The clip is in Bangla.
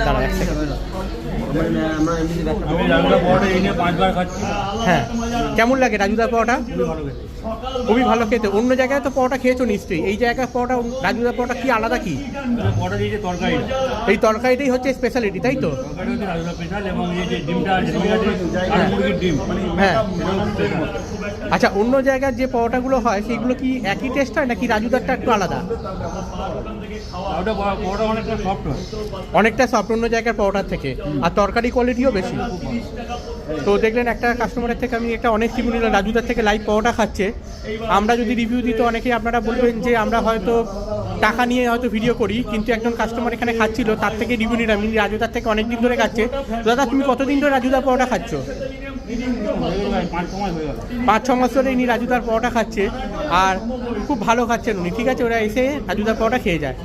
দাঁড়া এক সেকেন্ড। আমি রাজুদার পরোটা এই নিয়ে 5 বার খাচ্ছি। হ্যাঁ, কেমন লাগে রাজুদার পরোটা? খুবই ভালো খেতে। অন্য জায়গায় তো পরোটা খেয়েছো নিশ্চয়ই, এই জায়গায় পরোটা রাজুদার পরোটা কি আলাদা কি? পরোটা দিয়েছে তরকারি, এই তরকারিটাই হচ্ছে স্পেশালিটি, তাই তো? তরকারি হচ্ছে রাজুদা স্পেশাল, এবং এই যে ডিমটা আছে আলু মুরগির ডিম, হ্যাঁ। এটাও স্পেশাল। আচ্ছা, অন্য জায়গার যে পরোটাগুলো হয় সেগুলো কি একই টেস্ট হয় নাকি রাজুদারটা একটু আলাদা? ওটা পরোটা অনেকটা সফট হয়। অনেকটা সফট অন্য জায়গার পরোটার থেকে, আর তরকারি কোয়ালিটিও বেশি। তো দেখলেন একটা কাস্টমারের থেকে আমি একটা অনেক রিভিউ নিলাম, রাজুদার থেকে লাইভ পরোটা খাচ্ছে। আমরা যদি রিভিউ দিই তো অনেকেই আপনারা বলবেন যে আমরা হয়তো টাকা নিয়ে হয়তো ভিডিও করি, কিন্তু একজন কাস্টমার এখানে খাচ্ছিল, তার থেকে রিভিউ নিলাম, ইনি রাজুদার থেকে অনেক দিন ধরে খাচ্ছে। দাদা, তুমি কতদিন ধরে রাজুদার পরোটা খাচ্ছ? 5-6 মাস হয়ে গেল। 5-6 মাস ধরে ইনি রাজুদার পরোটা খাচ্ছে, আর খুব ভালো খাচ্ছেন উনি। ঠিক আছে, ওরা এসে রাজুদার পরোটা খেয়ে যায়।